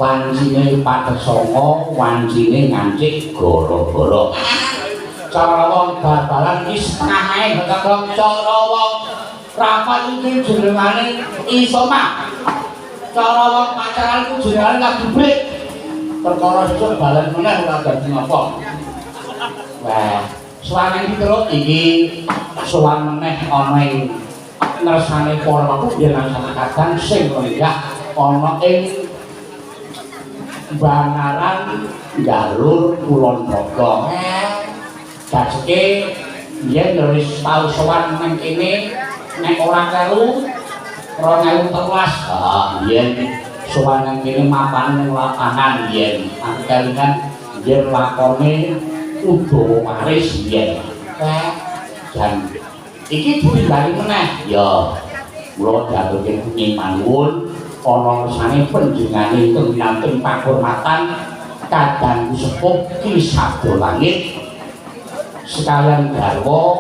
wancine Padasanga wancine ngancik gara-gara cara wong bal-balan iki setengah ae bakal cara wong rapat iki jenengane iso mak cara wong pacaran ku jenengane lagi brik perkara sesuk balan meneh ora dadi ngapa wah sowan iki terus iki sowan meneh ana ing ngersane para waktu yen kadang sing lenggah ana ing Bangaran Jalur Kulon Progo. Dadi yen wis tau sowan nang kene nek ora kelu 2013 yen sowan nang kene mapan ning lapangan yen aku kelingan yen lakone Udawa Paris yen. Dan iki ditinggali meneh ya. Kula dhatenge pundi mangun ana ngersane panjenengane kenginating pakurmatan kadang sepuh Ki Sabda Langit sekalian garwa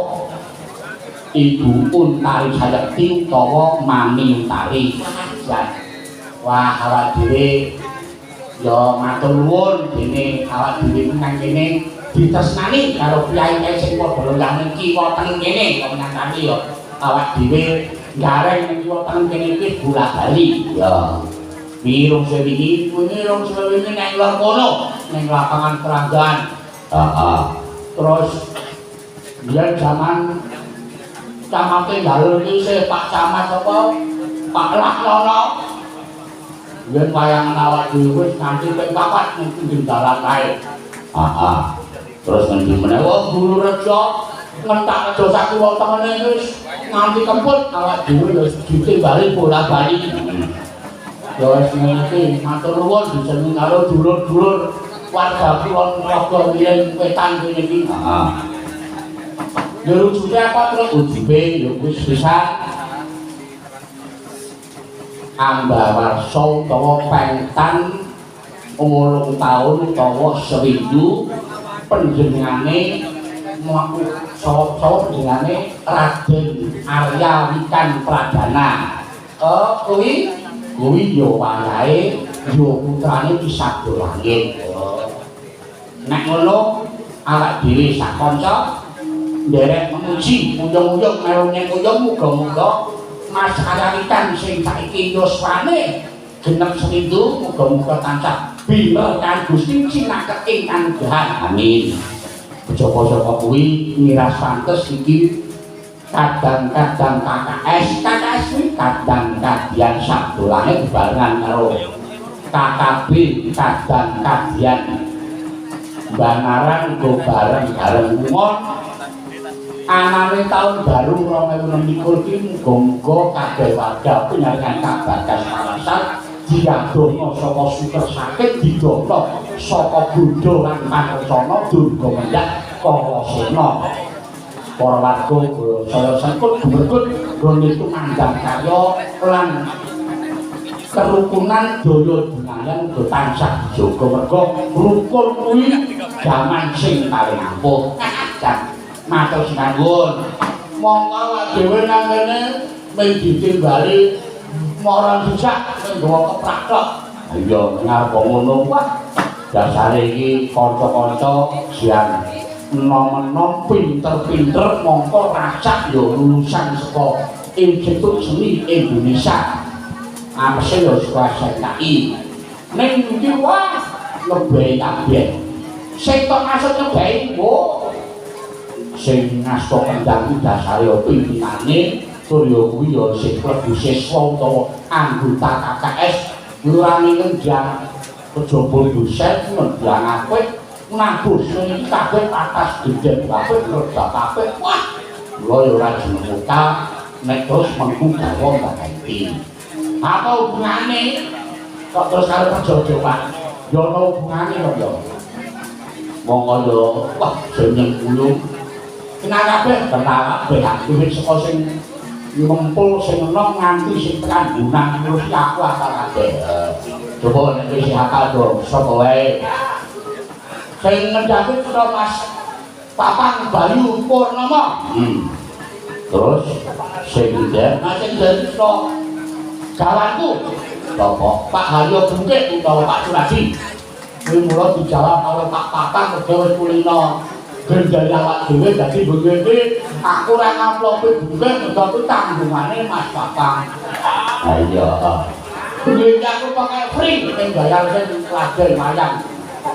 Ibu Untari Sayekti utawa Mami Untari. Wah awak dhewe ya matur nuwun dene awak dhewe nang kene ditresnani karo piyai-piyai sing padha lenggah niki wonten kene menyang kami ya awak dhewe gareng ning wonten kene iki bola-bali ya. Wirung sewingi ning lor kono ning lapangan peranggan. Terus biyen zaman camate Galur iki se Pak Camat apa Pak Laknono. Biyen wayangan awak dhewe wis nganti ping 4 ning pinggir dalan kae. Terus ngendi meneh Guru Rejo ngentak aja sak wonten wis nganti kemput awak dhewe wis ditimbali bola-bali. Ya wis ngene iki matur nuwun dijenengi karo dulur-dulur warga Kulon Progo yen wetan kene iki. Ya rujuke apa terus ujibe ya wis bisa ambawarsa utawa pentan umur tahun utawa seminggu panjenengane mlaku sawet jenenge Raden Arya Wikan Pradana. Kuwi yo wayahe yo putrane Ki Sabda Langit. Nek ngono awak dhewe sak kanca nderek memuji uyung-uyung melu ning uyung muga-muga Mas Arya Wikan sing saiki yuswane genep seminggu muga-muga tansah bina kan Gusti cinaket ing kanugrahan. Amin. Joko-joko kuwi miras pantes iki kadang-kadang KKS kuwi kadang-kadang Sabda Langit barengan karo KKB kadang-kadang Bangaran go bareng-bareng ngon anane taun baru 2026 iki muga-muga kabeh warga penyaringan kabagas parasan diadono saka super sakit didono saka bodho lan pancana durga mendak Kalasena. Para warga saya sangkut berkut rono itu mandang karya lan kerukunan daya dunayan uga tansah dijaga merga rukun kuwi jaman sing paling ampuh. Matur sinuwun. Monggo awak dhewe nang kene mung ditimbali moral sejak nggawa keprak tok. Iya ngarep ngono wah. Dasare iki kanca-kanca siang enom-enom pinter-pinter mongko racak ya lulusan saka Institut Seni Indonesia. Apese ya saka SKI. Ning iki wah lebih kabeh. Sing tok masuk ngebai sing ngasto kendang dasare pimpinane Surya kuwi ya sing klebu siswa utawa anggota KKS ngurani kenjang kejaba dosen mendiang apik nabus iki kabeh patas gedhe kabeh kerja kabeh wah kula yo ora jeneng muta nek terus mengku gawa ganti apa hubungane kok terus karo kerja Pak yo ono hubungane kok yo monggo yo wah jeneng ulung kenal kabeh duit saka sing ngempul sing enom nganti sing tekan gunang terus aku asal kabeh coba nek wis akal dong sapa wae sing ngedapet karo Mas Papang Bayu Purnomo terus sing ndek sing dadi kawanku Bapak Pak Haryo Bungkit utawa Pak Suradi kuwi mulo dijawab karo Pak Papang mergo wis kulino gendaya awak dhewe dadi begini aku ora ngamplopi bungkit mergo ku tanggungane Mas Papang ha iya begini aku pakai free ning bayar sing lajeng wayang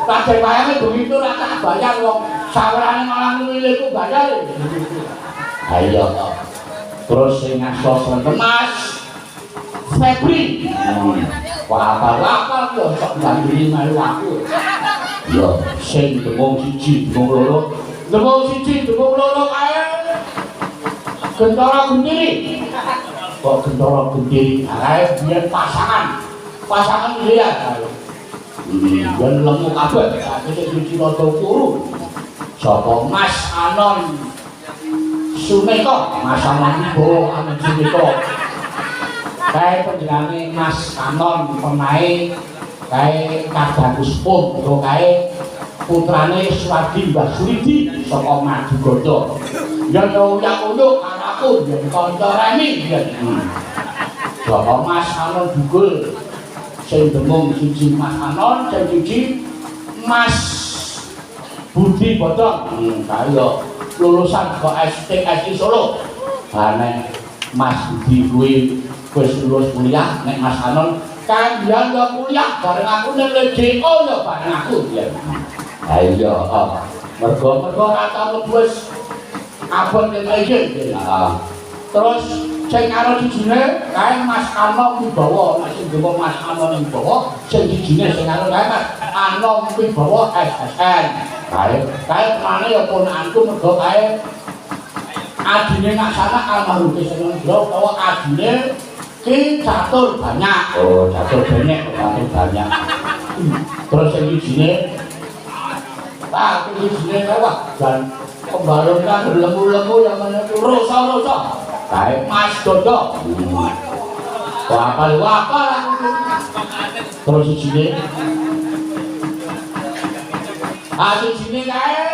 lajeng wayangnya begitu ora tak bayar wong sawerane malah milihku bayar ha iya terus sing ngasos wonten Mas Febri apa yo sok gandini melu aku yo sing demung siji demung loro kae Gendara Gendiri kok Gendara Gendiri kae biyen pasangan lihat dan lemu kabeh sing siji rada kuru sapa Mas Anon Sumeko Mas Anon Ibo Anon Sumeko kae panjenengane Mas Anon pemain kae Kadagus Pun utawa kae putrane Swadi Mbah Suridi saka Madugodo ya yang unduk anakku ya kanca Remi ya saka Mas Anon Bugul sing demung siji Mas Anon sing siji Mas Budi Bodong kae yo lulusan kok STSI Solo nek Mas Budi kuwi wis lulus kuliah nek Mas Anon kan dia yo kuliah bareng aku ning LJO yo bareng aku ya ha iya mergo kata wis abot ning LJO terus sing karo sijine kae Mas Anom Wibowo nek sing demung Mas Anom Wibowo sing sijine sing karo kae Mas Anom Wibowo SSN kae mane ya ponakanku mergo kae adine Naksana almarhum Seneng utawa adine Ki Catur Banyak Catur Banyak terus yang sijine sing sijine wah dan pembalongan lemu-lemu yang mana rosa kae Mas Dodo apa terus sijine sijine kae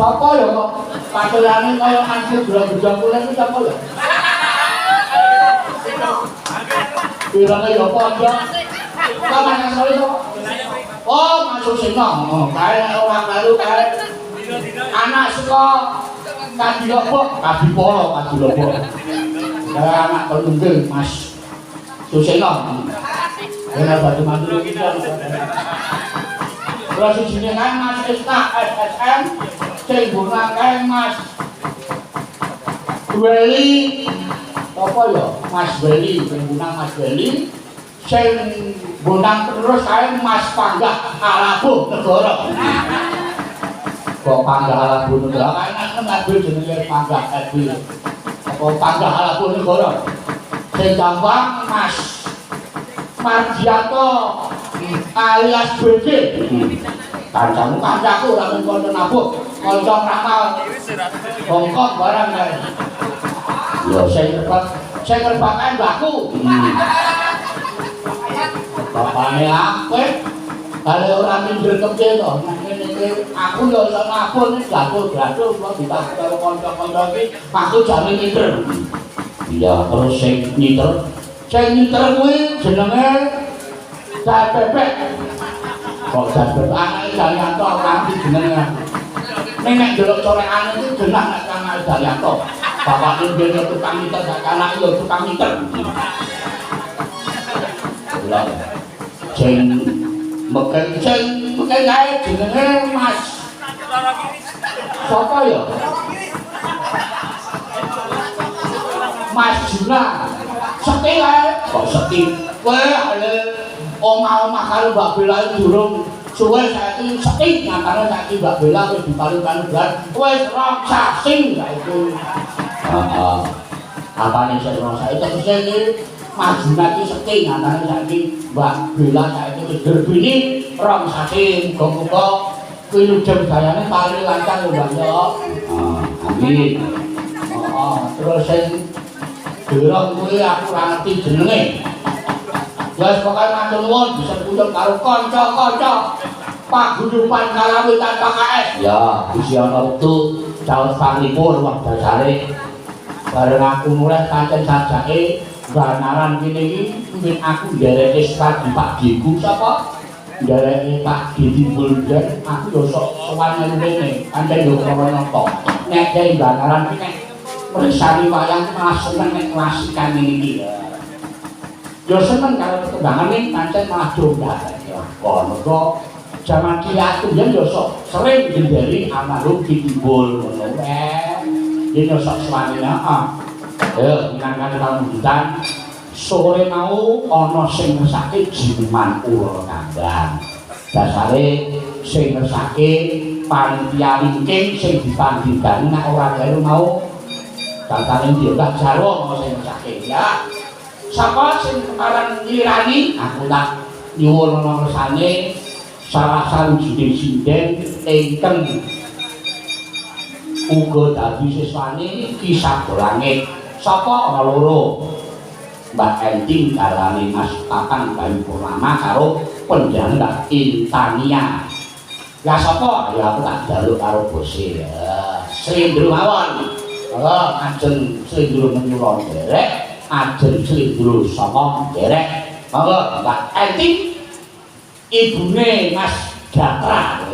sapa ya kok pacarane kaya anjir gula-gula kuwi sapa ya Pirane ya apa aja? Kamane sore to? Oh, masuk sino. Kae ora baru kae. Anak saka Kadilobok. Kae anak penunggil Mas Suseno. Ora batu mantu iki to. Terus sijine kae Mas Esta SSM sing bunang kae Mas Weli apa ya Mas Weli sing bunang Mas Weli sing bunang terus kae Mas Panggah Alabuh Negara kok Panggah Alabuh Negara kae nek nabi jenenge Panggah Ebi apa Panggah Alabuh Negara sing gampang Mas Mardianto alias BG kancaku ora mung kanca nabuh kanca ramal Hongkong barang kae yo sing ngerbakae mbahku bapane apik kali ora minggir kepé to ngene iki aku yo iso nabuh nek gaduh-gaduh kok ditak karo kanca-kanca iki aku jane nyiter iya terus sing nyiter kuwi jenenge Bebek kok Bebek anake Daryanto kanthi jenenge nek delok corekane iki jeneng nek anake Daryanto bapak ini tukang nyiter gak kanak yo tukang nyiter lha sing meken kae jenenge Mas sapa ya Mas Juna Sekti kae kok Sekti kowe ale omah-omah karo Mbak Bella durung suwe saiki seting nyatane saiki Mbak Bella wis dipalu-palugan wis rong sasi saiki. Heeh. Apane sing rong sasi tegese iki majune iki seting nyatane saiki Mbak Bella saiki wis gerbini rong sasi muga-muga wilujeng gayane paling lancar lho Mbak yo. Amin. Heeh, terus sing durung kuwi aku ora ngerti jenenge. Wes pokoke matur nuwun bisa kunjung karo kanca-kanca paguyuban kalawitan PKS. Ya, isi ana wektu caos panglipur wong dasare bareng aku mulai pancen sajake banaran kene iki mungkin aku ndereke sekat di Pak Diku sapa? Ndereke Pak Didi Buldan aku yo sok sowan ngene pancen yo ora napa. Nek dhewe banaran iki nek meresani wayang malah seneng nek klasikan iki. Yo seneng karo perkembangan pancen malah domba. Kon mergo jaman kiatu yen yo sok sering genderi almarhum Kitimbul ngono wae. Yen yo sok suwane heeh. Yo minangkane pamundhutan sore mau ana sing ngersake jiman ula kandang. Dasare sing ngersake panitia wingking sing dipandhingani nek ora kaya mau tantane diengkak jarwo mau sing ngersake ya. Sapa sing kemaran ngirani aku tak nyuwun ana ngersane salah sawijining sinden ingkang uga dadi siswane Kisah Langit. Sapa ana loro? Mbak Enting kalane Mas Kakang Bayu Purnama karo penjaga Intania. Lah sapa? Ya aku tak jaluk karo bose ya. Slendro mawon. Ajeng slendro menyuwun derek. Ajeng slendro saka derek. Monggo Mbak Enting ibune Mas Jatra.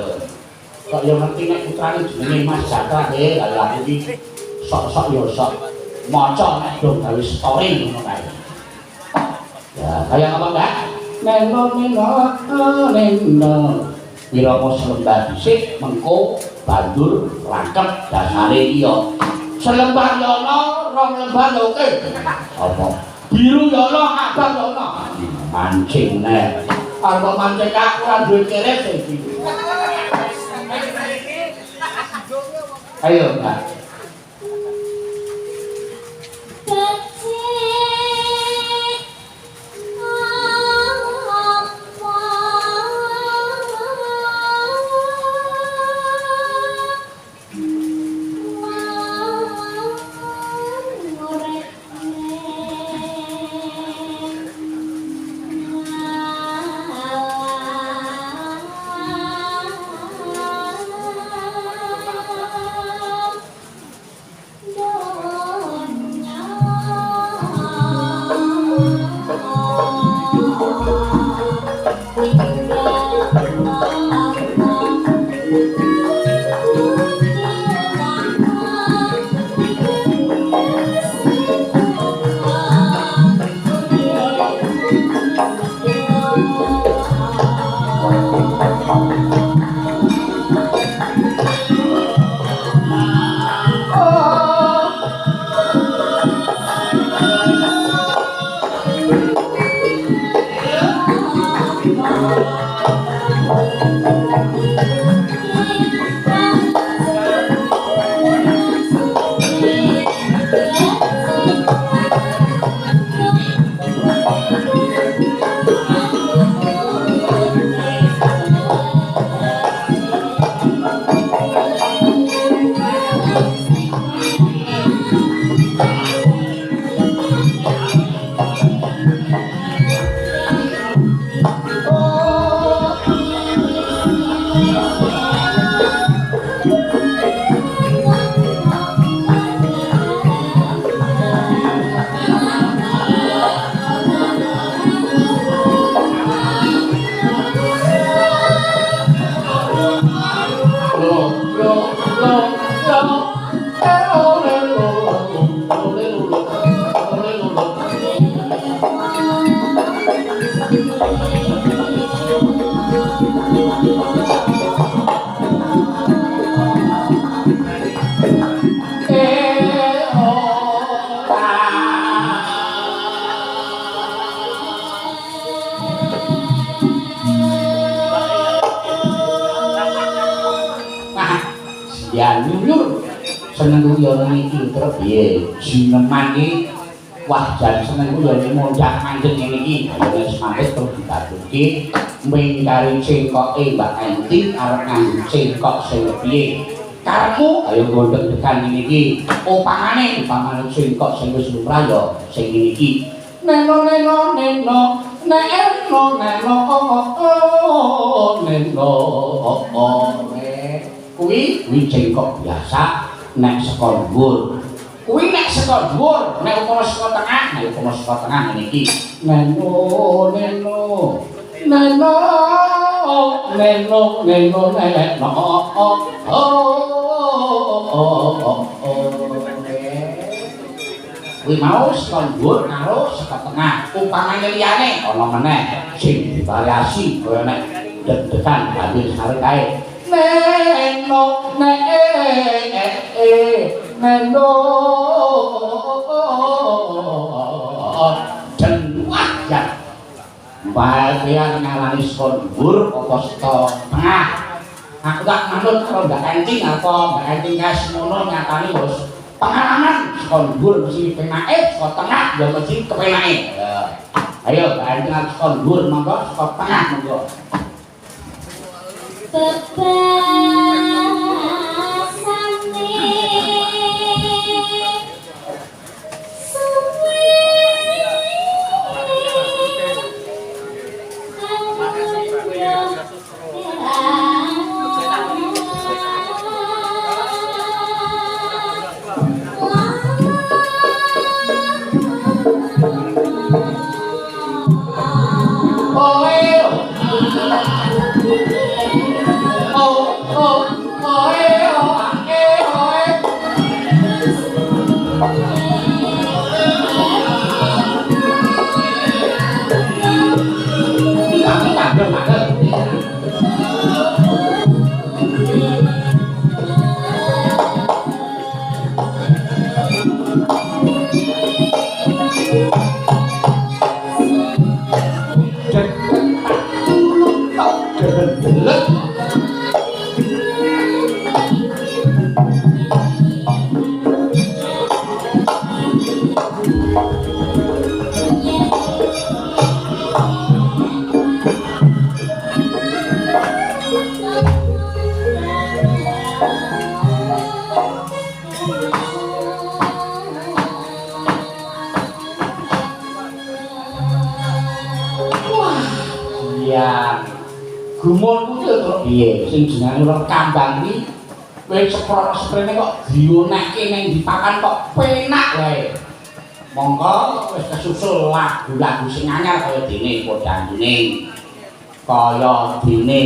Kok yo ngerti nek putrane jenenge Mas Jatra nggih, lha aku iki sok-sok yo sok maca nek do gawe story ngono kae. Ya, kaya apa Mbak? Neno. Wirama selembah dhisik mengko bandur rangkep dasare iya. Selembah yo ana, rong lembah lho oke. Apa? Biru yo ana, abang yo ana. Mancing nek. Arep mancing aku ora duwe keres iki. Ayo, Mbak. jan nyunyur seneng yo niki terus piye jineman iki wah jan seneng yo mondak mandeg ngene iki wis mangkes terus ditabuki mingkari cengkoke Mbak Enti arep nganggo cengkok sing piye karepmu ayo gondhek tekan ngene iki upamane cengkok sing wis lumrah yo sing ngene iki neno neno neno neno neno neno kuwi cengkok biasa nek saka dhuwur kuwi nek saka dhuwur nek upama saka tengah ngene iki neno neno neno neno neno neno kuwi mau saka dhuwur karo saka tengah upamane liyane ana meneh sing divariasi kaya nek deg-degan ambil sare kae neno neno jenwah ya bagian ngalani saka dhuwur apa saka tengah aku tak manut karo Mbak Enti apa Mbak Enti semono nyatani bos pengalaman saka dhuwur mesti penake saka tengah ya mesti kepenake ayo Mbak Enti saka dhuwur monggo saka tengah monggo gumun kuwi terus piye sing jenenge ora kambang iki wis sprene kok dionekke ning dipakan kok penak wae monggo wis kesusul lagu-lagu sing anyar kaya dene Podangine kaya dene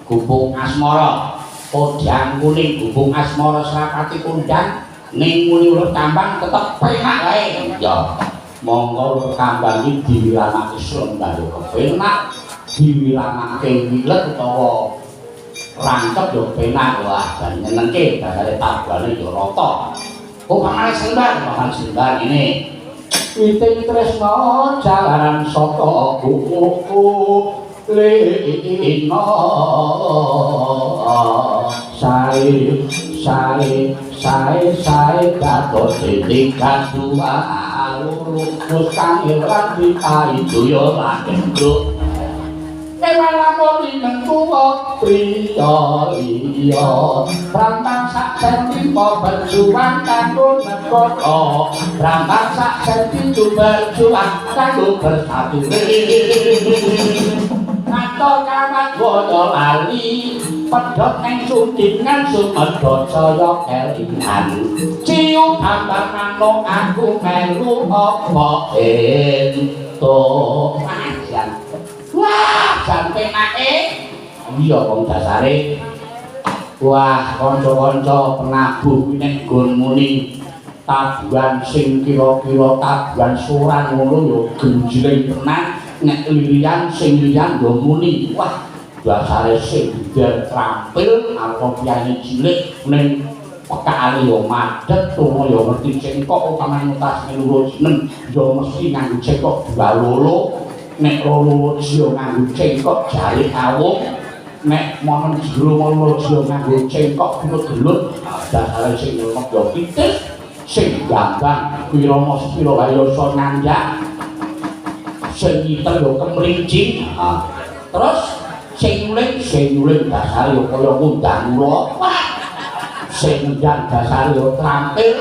Gubung Asmara Podang Kuning Gubung Asmara Srapati Kondang ning muni ulur kambang tetep penak wae ya monggo ulur kambang iki diwilanake srembang kepenak diwilanake wilet utawa rangkep yo penak wah dan nyenengke dasare tabane yo rata upamane sendal ini witing tresna jalaran saka buku lino sae dados titik kadua lurus kang ilang dikai yo lanjut lamun mentuwa priya brambang sak senti berjuang kanggo negara brambang sak senti berjuang kanggo bersatu katon kawat boyo lali pedhot ning sundingan sumedhot saya kelingan cium gambar nang aku melu apa ento panjang wah jan penake iya wong dasare wah kanca-kanca penabuh kuwi nek nggon muni tabuhan sing kira-kira tabuhan suran ngono ya genjreng tenan nek lirian sing liyan yo muni wah dasare sing terampil apa piye cilik ning pekane yo madhet turu yo ngerti cengkok upamane tas loro jeneng yo mesti nganggo cengkok dua loro nek loro yo nganggo cengkok jare kawung nek mono jero mono nganggo cengkok gelut-gelut dasare sing nyemek ya titis sing gambang wirama sepira wayasa nandhak sing nyiter ya kemrincing terus sing nyuling dasare ya kaya kundang ula sing ngendang dasare ya trampil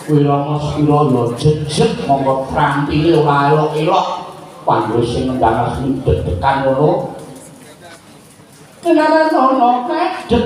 wirama sepira ya jejeg monggo trampile ora elok-elok panggo sing ngendang asli deg-degan ngono kenapa nono kaget